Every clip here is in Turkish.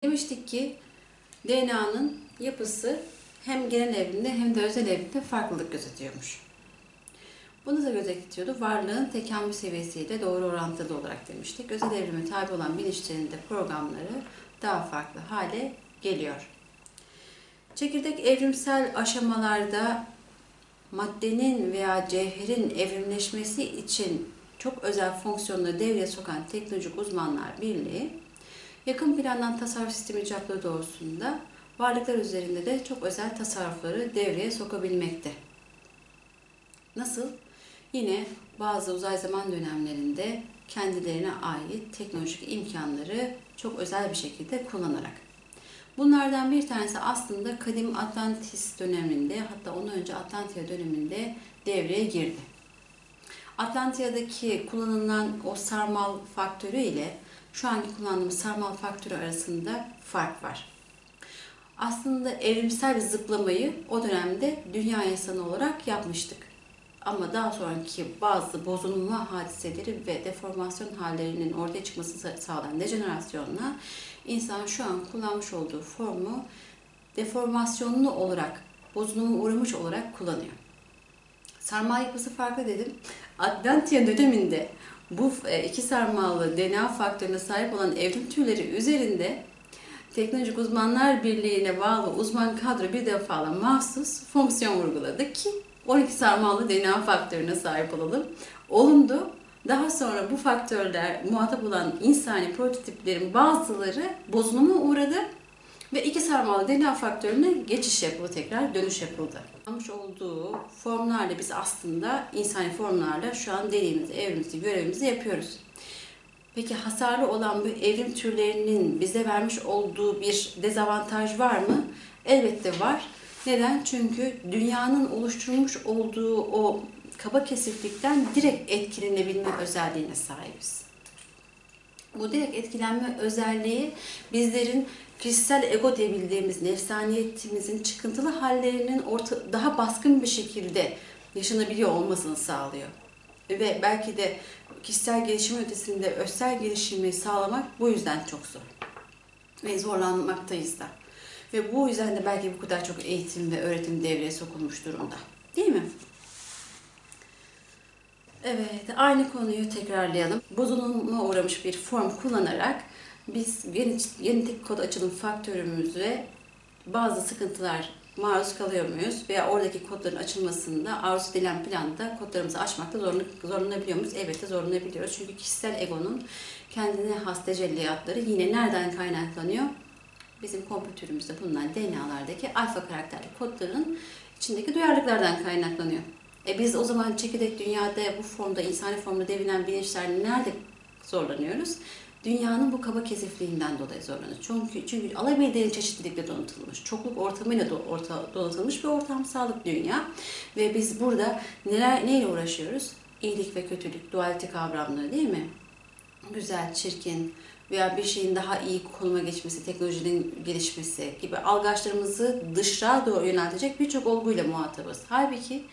Demiştik ki DNA'nın yapısı hem genel evrimde hem de özel evrimde farklılık gözetiyormuş. Bunu da gözetiyordu. Varlığın tekamül seviyesiyle doğru orantılı olarak demiştik. Özel evrime tabi olan bilinçlerin de programları daha farklı hale geliyor. Çekirdek evrimsel aşamalarda maddenin veya cevherin evrimleşmesi için çok özel fonksiyonları devreye sokan Teknolojik Uzmanlar Birliği, yakın plandan tasarruf sistemi icatları doğrusunda varlıklar üzerinde de çok özel tasarrufları devreye sokabilmekte. Nasıl? Yine bazı uzay zaman dönemlerinde kendilerine ait teknolojik imkanları çok özel bir şekilde kullanarak. Bunlardan bir tanesi aslında kadim Atlantis döneminde, hatta ondan önce Atlantia döneminde devreye girdi. Atlantia'daki kullanılan o sarmal faktörü ile şu anki kullandığımız sarmal faktörü arasında fark var. Aslında evrimsel bir zıplamayı o dönemde dünya insanı olarak yapmıştık. Ama daha sonraki bazı bozulma hadiseleri ve deformasyon hallerinin ortaya çıkmasını sağlayan dejenerasyonla insan şu an kullanmış olduğu formu deformasyonlu olarak, bozuluma uğramış olarak kullanıyor. Sarmal yapısı farklı dedim. Atlantia döneminde bu iki sarmallı DNA faktörüne sahip olan evrim türleri üzerinde Teknolojik Uzmanlar Birliği'ne bağlı uzman kadro bir defa mahsus fonksiyon vurguladı ki 12 sarmallı DNA faktörüne sahip olalım. Olundu. Daha sonra bu faktörler muhatap olan insani prototiplerin bazıları bozuluma uğradı ve iki sarmalı DNA faktörüne geçiş yapıldı, tekrar dönüş yapıldı. Almış olduğu formlarla biz aslında insani formlarla şu an deneyimizi, evrimizi, görevimizi yapıyoruz. Peki hasarlı olan bu evrim türlerinin bize vermiş olduğu bir dezavantaj var mı? Elbette var. Neden? Çünkü dünyanın oluşturmuş olduğu o kaba kesiklikten direkt etkilenebilme özelliğine sahibiz. Bu direkt etkilenme özelliği bizlerin kişisel ego diyebildiğimiz nefsaniyetimizin çıkıntılı hallerinin daha baskın bir şekilde yaşanabiliyor olmasını sağlıyor. Ve belki de kişisel gelişim ötesinde özsel gelişimi sağlamak bu yüzden çok zor. Ve zorlanmaktayız da. Ve bu yüzden de belki bu kadar çok eğitim ve öğretim devreye sokulmuş durumda. Değil mi? Evet, aynı konuyu tekrarlayalım. Bozuluma uğramış bir form kullanarak biz genetik kod açılım faktörümüze bazı sıkıntılar maruz kalıyor muyuz? Veya oradaki kodların açılmasında arzu edilen planda kodlarımızı açmakta zorlanabiliyor muyuz? Elbette zorlanabiliyoruz. Çünkü kişisel egonun kendine has tecelliyatları yine nereden kaynaklanıyor? Bizim kompütürümüzde bulunan DNA'lardaki alfa karakterli kodların içindeki duyarlılıklardan kaynaklanıyor. Biz o zaman çekirdek dünyada bu formda, insani formda devrilen bilinçler nerede zorlanıyoruz? Dünyanın bu kaba kesifliğinden dolayı zorlanıyoruz. Çünkü alabildiğin çeşitlilikle donatılmış, çokluk ortamıyla donatılmış bir ortamsallık dünya. Ve biz burada neyle uğraşıyoruz? İyilik ve kötülük, dualite kavramları değil mi? Güzel, çirkin veya bir şeyin daha iyi konuma geçmesi, teknolojinin gelişmesi gibi algıçlarımızı dışa doğru yöneltecek birçok olguyla muhatabız. Halbuki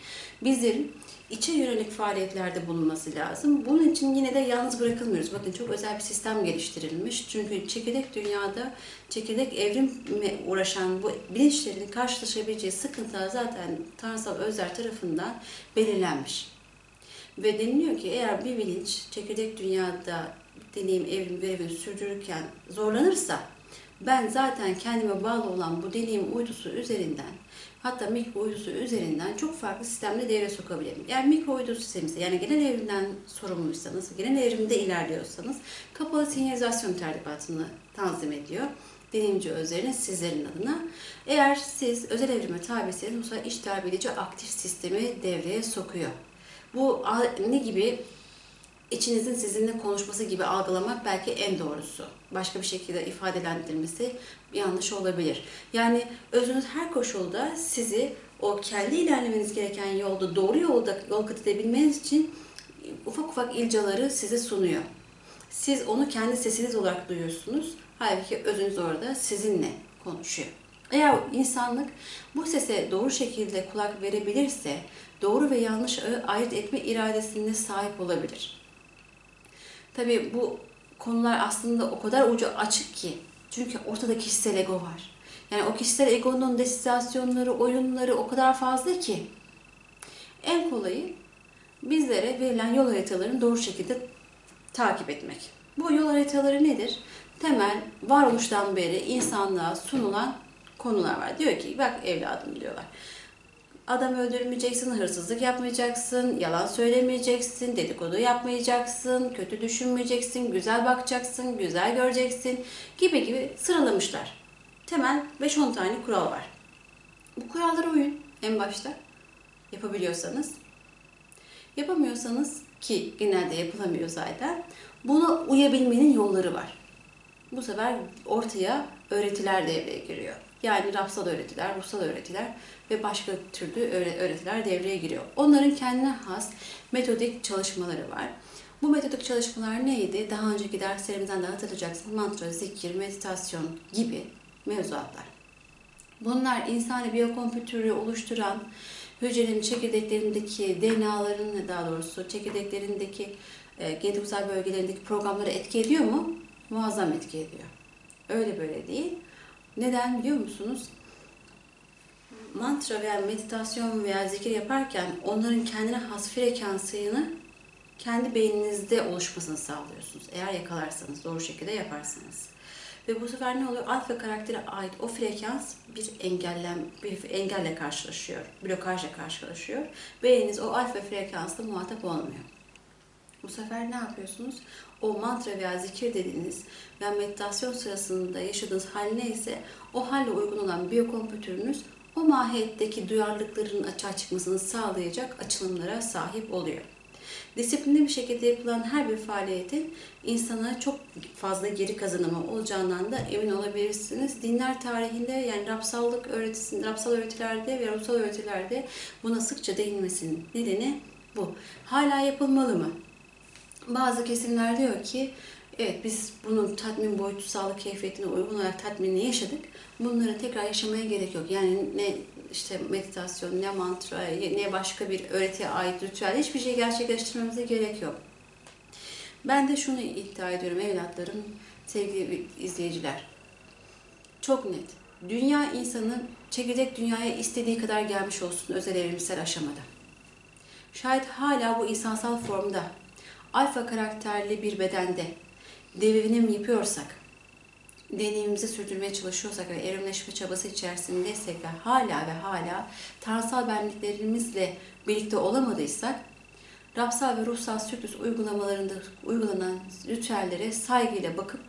bizlerin içe yönelik faaliyetlerde bulunması lazım. Bunun için yine de yalnız bırakılmıyoruz. Bakın çok özel bir sistem geliştirilmiş. Çünkü çekirdek dünyada, çekirdek evrimle uğraşan bu bilinçlerin karşılaşabileceği sıkıntılar zaten tanrısal özler tarafından belirlenmiş. Ve deniliyor ki eğer bir bilinç çekirdek dünyada deneyim, evrim görevini sürdürürken zorlanırsa ben zaten kendime bağlı olan bu deneyim uydusu üzerinden, hatta mikro uydusu üzerinden çok farklı sistemle devreye sokabilirim. Eğer mikro uydu sistemimizde, yani genel evrimden sorumluysanız, genel evrimde ilerliyorsanız kapalı sinyalizasyon tertibatını tanzim ediyor. Deneyimci özleriniz sizlerin adına. Eğer siz özel evrime tabiyseniz bu sefer işler bilici aktif sistemi devreye sokuyor. Bu ne gibi? İçinizin sizinle konuşması gibi algılamak belki en doğrusu. Başka bir şekilde ifadelendirmesi yanlış olabilir. Yani özünüz her koşulda sizi o kendi ilerlemeniz gereken yolda doğru yol kat edebilmeniz için ufak ufak ilcaları size sunuyor. Siz onu kendi sesiniz olarak duyuyorsunuz. Halbuki özünüz orada sizinle konuşuyor. Eğer insanlık bu sese doğru şekilde kulak verebilirse doğru ve yanlışı ayırt etme iradesine sahip olabilir. Tabii bu konular aslında o kadar ucu açık ki Çünkü ortada kişisel ego var. Yani o kişisel egonun destilasyonları, oyunları o kadar fazla ki. En kolayı bizlere verilen yol haritalarını doğru şekilde takip etmek. Bu yol haritaları nedir? Temel, varoluştan beri insanlığa sunulan konular var. Diyor ki, bak evladım diyorlar. Adam öldürmeyeceksin, hırsızlık yapmayacaksın, yalan söylemeyeceksin, dedikodu yapmayacaksın, kötü düşünmeyeceksin, güzel bakacaksın, güzel göreceksin gibi gibi sıralamışlar. Temel 5-10 tane kural var. Bu kurallara uyun en başta yapabiliyorsanız. Yapamıyorsanız, ki genelde yapılamıyor zaten, buna uyabilmenin yolları var. Bu sefer ortaya öğretiler devreye giriyor. Yani rapsal öğretiler, ruhsal öğretiler ve başka türlü öğretiler devreye giriyor. Onların kendine has metodik çalışmaları var. Bu metodik çalışmalar neydi? Daha önceki derslerimizden de hatırlayacaksınız. Mantra, zikir, meditasyon gibi mevzuatlar. Bunlar insani biyokompütürü oluşturan hücrenin çekirdeklerindeki DNA'ların, daha doğrusu çekirdeklerindeki genetik uzay bölgelerindeki programları etki ediyor mu? Muazzam etki ediyor. Öyle böyle değil. Neden biliyor musunuz? Mantra veya meditasyon veya zikir yaparken onların kendine has frekansını kendi beyninizde oluşmasını sağlıyorsunuz. Eğer yakalarsanız, doğru şekilde yaparsanız. Ve bu sefer ne oluyor? Alfa karaktere ait o frekans bir engelle karşılaşıyor. Blokajla karşılaşıyor. Beyniniz o alfa frekansla muhatap olmuyor. Bu sefer ne yapıyorsunuz? O mantra veya zikir dediğiniz veya meditasyon sırasında yaşadığınız hal neyse o halle uygun olan biyokompütürünüz o mahiyetteki duyarlılıkların açığa çıkmasını sağlayacak açılımlara sahip oluyor. Disiplinli bir şekilde yapılan her bir faaliyetin insana çok fazla geri kazanımı olacağından da emin olabilirsiniz. Dinler tarihinde, yani rapsal öğretilerde ve ruhsal öğretilerde buna sıkça değinmesinin nedeni bu. Hala yapılmalı mı? Bazı kesimler diyor ki, evet biz bunun tatmin boyutu, sağlık keyfiyetine uygun olarak tatminini yaşadık. Bunları tekrar yaşamaya gerek yok. Yani ne işte meditasyon, ne mantra, ne başka bir öğretiye ait ritüel, hiçbir şey gerçekleştirmemize gerek yok. Ben de şunu iddia ediyorum evlatlarım, sevgili izleyiciler. Çok net. Dünya insanı çekirdek dünyaya istediği kadar gelmiş olsun özel evrimsel aşamada. Şayet hala bu insansal formda, alfa karakterli bir bedende devinim yapıyorsak, deneyimimizi sürdürmeye çalışıyorsak ve evrimleşme çabası içerisindeysek ve hala tanrısal benliklerimizle birlikte olamadıysak, rapsal ve ruhsal sürpriz uygulamalarında uygulanan ritüellere saygıyla bakıp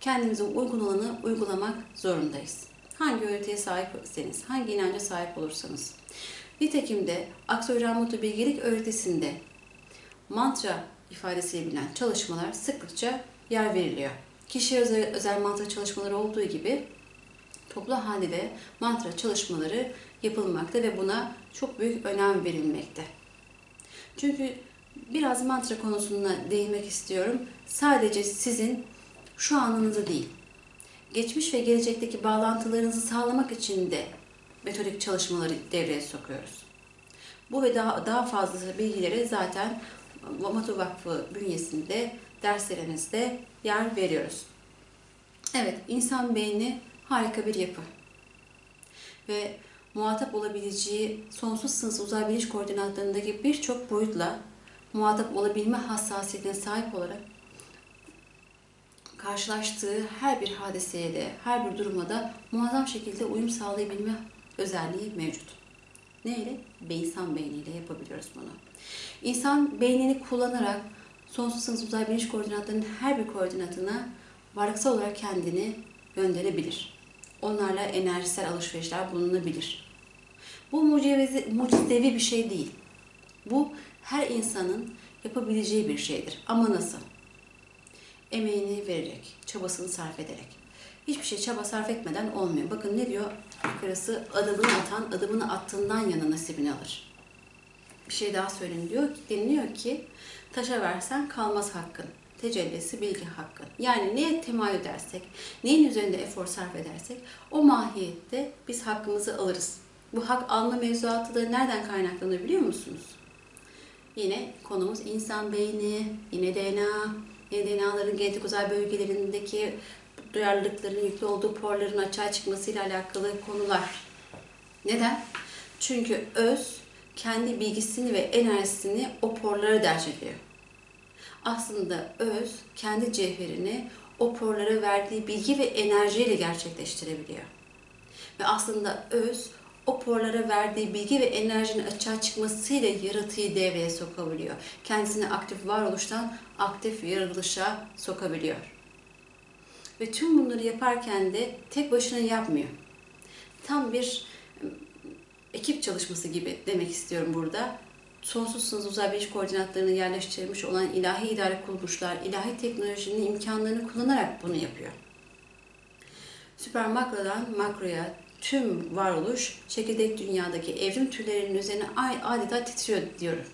kendimize uygun olanı uygulamak zorundayız. Hangi öğretiye sahipseniz, hangi inanca sahip olursanız. Nitekim de Aksoy Rahmutu Bilgelik öğretisinde mantra ifadesiyle bilinen çalışmalar sıklıkça yer veriliyor. Kişiye özel mantra çalışmaları olduğu gibi toplu halde de mantra çalışmaları yapılmakta ve buna çok büyük önem verilmekte. Çünkü biraz mantra konusuna değinmek istiyorum. Sadece sizin şu anınızı değil, geçmiş ve gelecekteki bağlantılarınızı sağlamak için de metodik çalışmaları devreye sokuyoruz. Bu ve daha fazlası bilgilere zaten Vamatu Vakfı bünyesinde derslerimizde yer veriyoruz. Evet, insan beyni harika bir yapı. Ve muhatap olabileceği sonsuz sınırsız uzay bilinç koordinatlarındaki birçok boyutla muhatap olabilme hassasiyetine sahip olarak karşılaştığı her bir hadiseye de, her bir duruma da muazzam şekilde uyum sağlayabilme özelliği mevcut. Neyle? İnsan beyniyle yapabiliyoruz bunu. İnsan beynini kullanarak sonsuz sınırsız uzay bilinç koordinatlarının her bir koordinatına varlıksal olarak kendini gönderebilir. Onlarla enerjisel alışverişler bulunabilir. Bu mucizevi bir şey değil. Bu her insanın yapabileceği bir şeydir. Ama nasıl? Emeğini vererek, çabasını sarf ederek. Hiçbir şey çaba sarf etmeden olmuyor. Bakın ne diyor? Yukarısı adımını attığından yana nasibini alır. Bir şey daha deniliyor ki taşa versen kalmaz hakkın. Tecellisi bilgi hakkın. Yani neye temayül edersek, neyin üzerinde efor sarf edersek o mahiyette biz hakkımızı alırız. Bu hak alma mevzuatı da nereden kaynaklanıyor biliyor musunuz? Yine konumuz insan beyni, yine DNA, DNA'ların genetik uzay bölgelerindeki duyarlılıkların yüklü olduğu porların açığa çıkmasıyla alakalı konular. Neden? Çünkü öz kendi bilgisini ve enerjisini o porlara derc ediyor. Aslında öz kendi cevherini o porlara verdiği bilgi ve enerjiyle gerçekleştirebiliyor. Ve aslında öz o porlara verdiği bilgi ve enerjinin açığa çıkmasıyla yaratıcıyı devreye sokabiliyor. Kendisini aktif varoluştan aktif yaratılışa sokabiliyor. Ve tüm bunları yaparken de tek başına yapmıyor. Tam bir ekip çalışması gibi demek istiyorum burada. Sonsuz sınırsız uzay bilinç koordinatlarını yerleştirilmiş olan ilahi idare kuruluşlar, ilahi teknolojinin imkanlarını kullanarak bunu yapıyor. Süper makrodan makroya tüm varoluş çekirdek dünyadaki evrim türlerinin üzerine adeta titriyor diyorum.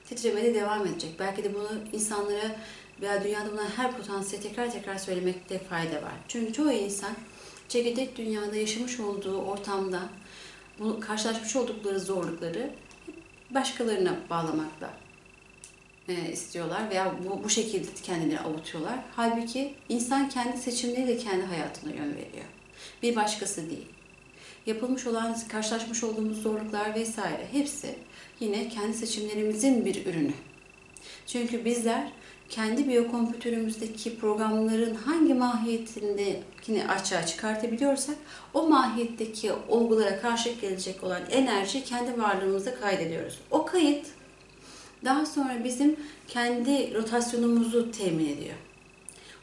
Titremeye devam edecek. Belki de bunu insanlara veya dünyada bulunan her potansiyeli tekrar tekrar söylemekte fayda var. Çünkü çoğu insan çekirdek dünyada yaşamış olduğu ortamda karşılaşmış oldukları zorlukları başkalarına bağlamakla istiyorlar veya bu şekilde kendileri avutuyorlar. Halbuki insan kendi seçimleriyle kendi hayatına yön veriyor. Bir başkası değil. Yapılmış olan, karşılaşmış olduğumuz zorluklar vesaire hepsi yine kendi seçimlerimizin bir ürünü. Çünkü bizler kendi biyokompütörümüzdeki programların hangi mahiyetindekini açığa çıkartabiliyorsak o mahiyetteki olgulara karşı gelecek olan enerjiyi kendi varlığımıza kaydediyoruz. O kayıt daha sonra bizim kendi rotasyonumuzu temin ediyor.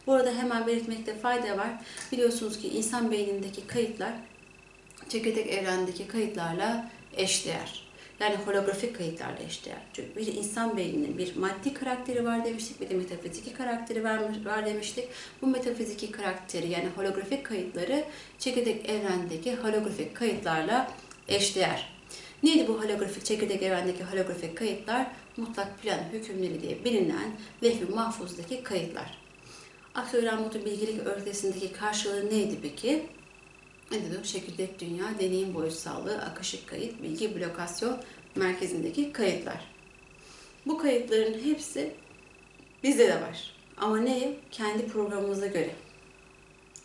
Bu arada hemen belirtmekte fayda var. Biliyorsunuz ki insan beynindeki kayıtlar çekirdek evrendeki kayıtlarla eşdeğer. Yani holografik kayıtlarla eşdeğer. Çünkü bir insan beyninin bir maddi karakteri var demiştik, bir de metafiziki karakteri var demiştik. Bu metafiziki karakteri yani holografik kayıtları çekirdek evrendeki holografik kayıtlarla eşdeğer. Neydi bu holografik, çekirdek evrendeki holografik kayıtlar? Mutlak plan hükümleri diye bilinen levh-i mahfuzdaki kayıtlar. Aktüel motor bilgilik öğretisindeki karşılığı neydi peki? Nedir o? Çekirdek dünya, deneyim boyutsallığı, akışık kayıt, bilgi blokasyon merkezindeki kayıtlar. Bu kayıtların hepsi bizde de var. Ama ne? Kendi programımıza göre.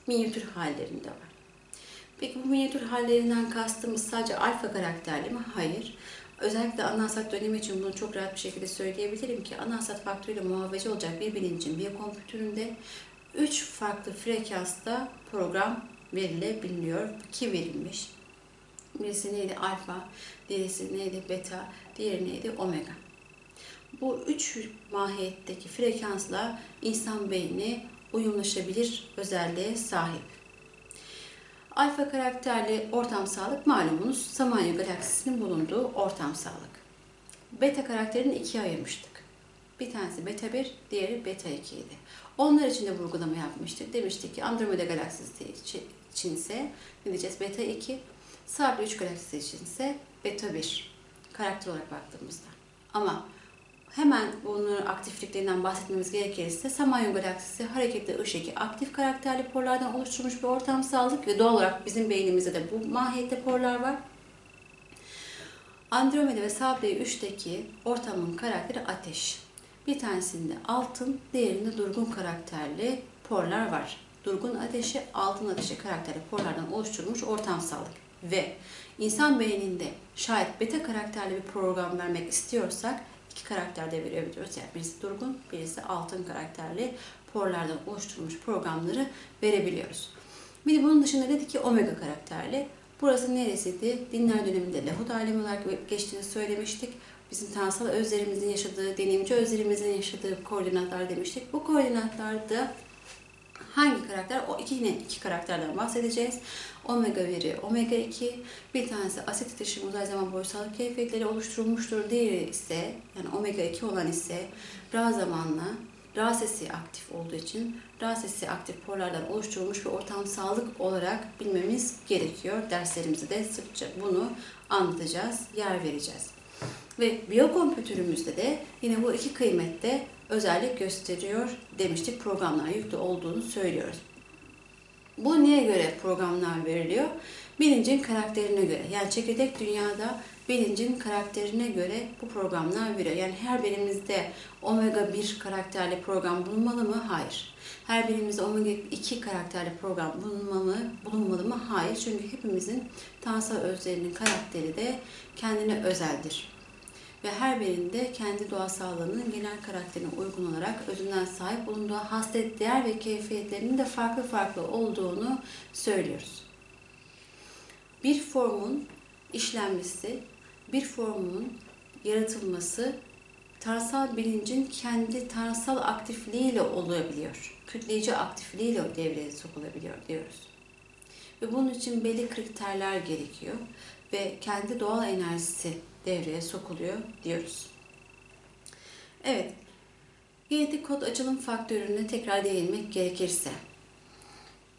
Minyatür hallerinde var. Peki bu minyatür hallerinden kastımız sadece alfa karakterli mi? Hayır. Özellikle anansat dönemi için bunu çok rahat bir şekilde söyleyebilirim ki anansat faktörüyle muhabbeci olacak bir bilincin biyokompütüründe 3 farklı frekansta program verilebiliyor ki verilmiş. Birisi neydi? Alfa, diğerisi neydi? Beta, diğeri neydi? Omega. Bu 3 mahiyetteki frekansla insan beyni uyumlaşabilir özelliğe sahip. Alfa karakterli ortam sağlık malumunuz Samanyolu galaksisinin bulunduğu ortam sağlık. Beta karakterini ikiye ayırmıştık. Bir tanesi beta 1, diğeri beta 2 idi. Onlar için de vurgulama yapmıştık. Demiştik ki Andromeda galaksisi için ise ne diyeceğiz? Beta 2, Sabri 3 galaksisi için ise beta 1 karakter olarak baktığımızda. Ama hemen bunların aktifliklerinden bahsetmemiz gerekirse Samanyolu galaksisi hareketli ışık aktif karakterli porlardan oluşturmuş bir ortam sağladık ve doğal olarak bizim beynimizde de bu mahiyette porlar var. Andromeda ve Sabri 3'teki ortamın karakteri ateş. Bir tanesinde altın, diğerinde durgun karakterli porlar var. Durgun ateşi, altın ateşi karakterli porlardan oluşturulmuş ortam sağlık. Ve insan beyninde şayet beta karakterli bir program vermek istiyorsak iki karakter de verebiliyoruz. Yani birisi durgun, birisi altın karakterli porlardan oluşturulmuş programları verebiliyoruz. Bir de bunun dışında dedik ki omega karakterli. Burası neresiydi? Dinler döneminde Lahut alemi olarak geçtiğini söylemiştik. Bizim tanrısal özlerimizin yaşadığı, deneyimci özlerimizin yaşadığı koordinatlar demiştik. Bu koordinatlarda hangi karakter? Yine iki karakterden bahsedeceğiz. Omega 1, omega 2. Bir tanesi asit titreşim uzay zaman boyutsal keyfiyetleri oluşturulmuştur. Diğeri ise yani omega 2 olan ise Ra zamanla Ra sesi aktif olduğu için Ra sesi aktif porlardan oluşturulmuş bir ortam sağlık olarak bilmemiz gerekiyor. Derslerimizde de sıkça bunu anlatacağız, yer vereceğiz. Ve biyokompütürümüzde de yine bu iki kıymette özellik gösteriyor demiştik. Programlar yüklü olduğunu söylüyoruz. Bu neye göre programlar veriliyor? Bilincin karakterine göre. Yani çekirdek dünyada bilincin karakterine göre bu programlar veriyor. Yani her birimizde omega 1 karakterli program bulunmalı mı? Hayır. Her birimizde omega 2 karakterli program bulunmalı mı? Hayır. Çünkü hepimizin tanrısal özlerinin karakteri de kendine özeldir. Ve her birinde kendi doğasallarının genel karakterine uygun olarak özünden sahip bulunduğu haslet, değer ve keyfiyetlerinin de farklı farklı olduğunu söylüyoruz. Bir formun işlenmesi, bir formun yaratılması tanrısal bilincin kendi tanrısal aktifliğiyle olabiliyor. Kütleyici aktifliğiyle devreye sokulabiliyor diyoruz. Ve bunun için belli kriterler gerekiyor ve kendi doğal enerjisi devreye sokuluyor diyoruz. Evet, genetik kod açılım faktörüne tekrar değinmek gerekirse,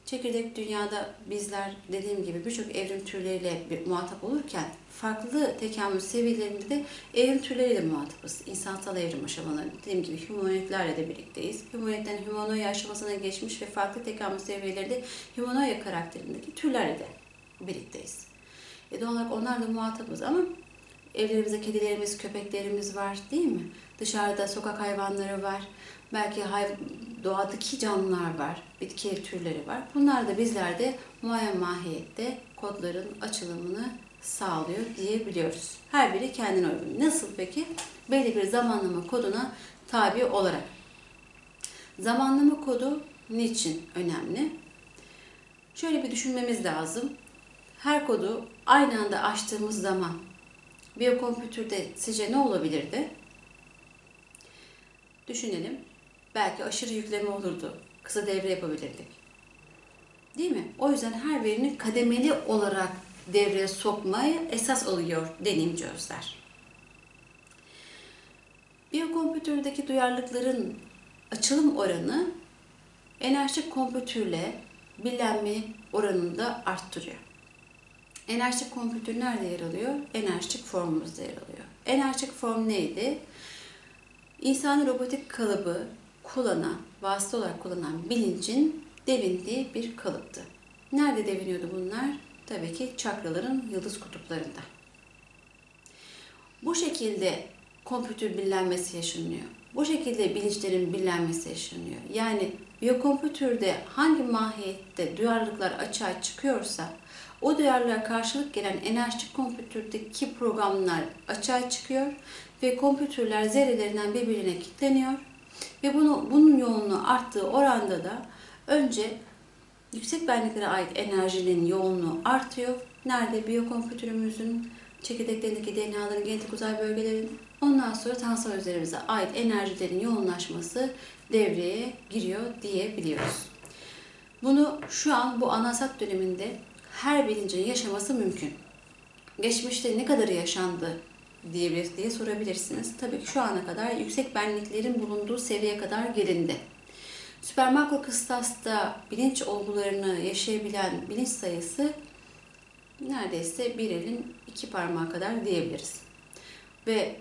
çekirdek dünyada bizler dediğim gibi birçok evrim türleriyle muhatap olurken farklı tekamül seviyelerinde de evrim türleriyle muhatabız. İnsansal evrim aşamalarında dediğim gibi humanoidlerle de birlikteyiz. Humanoidden humanoid aşamasına geçmiş ve farklı tekamül seviyelerinde humanoid karakterindeki türlerle de birlikteyiz. Doğal olarak onlar da muhatabız ama evlerimizde kedilerimiz, köpeklerimiz var değil mi? Dışarıda sokak hayvanları var. Belki doğadaki canlılar var, bitki türleri var. Bunlar da bizlerde muayyen mahiyette kodların açılımını sağlıyor diyebiliyoruz. Her biri kendine uygun. Nasıl peki? Belli bir zamanlama koduna tabi olarak. Zamanlama kodu niçin önemli? Şöyle bir düşünmemiz lazım. Her kodu aynı anda açtığımız zaman biyokompütürde sizce ne olabilirdi? Düşünelim. Belki aşırı yükleme olurdu. Kısa devre yapabilirdik. Değil mi? O yüzden her birini kademeli olarak devreye sokmayı esas alıyor deneyimci özler. Biyokompütürdeki duyarlılıkların açılım oranı enerjik kompütürle birlenme oranını da arttırıyor. Enerjik kompütür nerede yer alıyor? Enerjik formumuzda yer alıyor. Enerjik form neydi? İnsani robotik kalıbı vasıta olarak kullanan bilincin devindiği bir kalıptı. Nerede deviniyordu bunlar? Tabii ki çakraların yıldız kutuplarında. Bu şekilde kompütür birlenmesi yaşanıyor. Bu şekilde bilinçlerin birlenmesi yaşanıyor. Yani biyokompütürde hangi mahiyette duyarlılıklar açığa çıkıyorsa o duyarlılığa karşılık gelen enerjik kompütürdeki programlar açığa çıkıyor ve kompütürler zerrelerinden birbirine kilitleniyor ve bunun yoğunluğu arttığı oranda da önce yüksek benliklere ait enerjinin yoğunluğu artıyor. Nerede? Biyokompütürümüzün çekirdeklerindeki DNA'ların genetik uzay bölgelerinde. Ondan sonra tanrısal özlerimize ait enerjilerin yoğunlaşması devreye giriyor diyebiliyoruz. Bunu şu an bu anasat döneminde her bilincin yaşaması mümkün. Geçmişte ne kadarı yaşandı diye sorabilirsiniz. Tabii ki şu ana kadar yüksek benliklerin bulunduğu seviyeye kadar gelindi. Süpermakro kıstasta bilinç olgularını yaşayabilen bilinç sayısı neredeyse bir elin 2 parmağı kadar diyebiliriz. Ve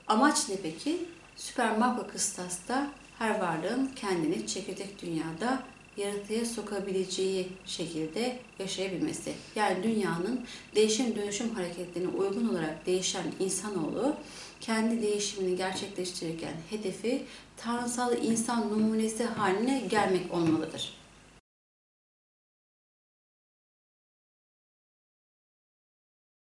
amaç ne peki? Süpermakro kıstasta her varlığın kendini çekirdek dünyada yaratıya sokabileceği şekilde yaşayabilmesi. Yani dünyanın değişim dönüşüm hareketlerine uygun olarak değişen insanoğlu kendi değişimini gerçekleştirirken hedefi tanrısal insan numunesi haline gelmek olmalıdır.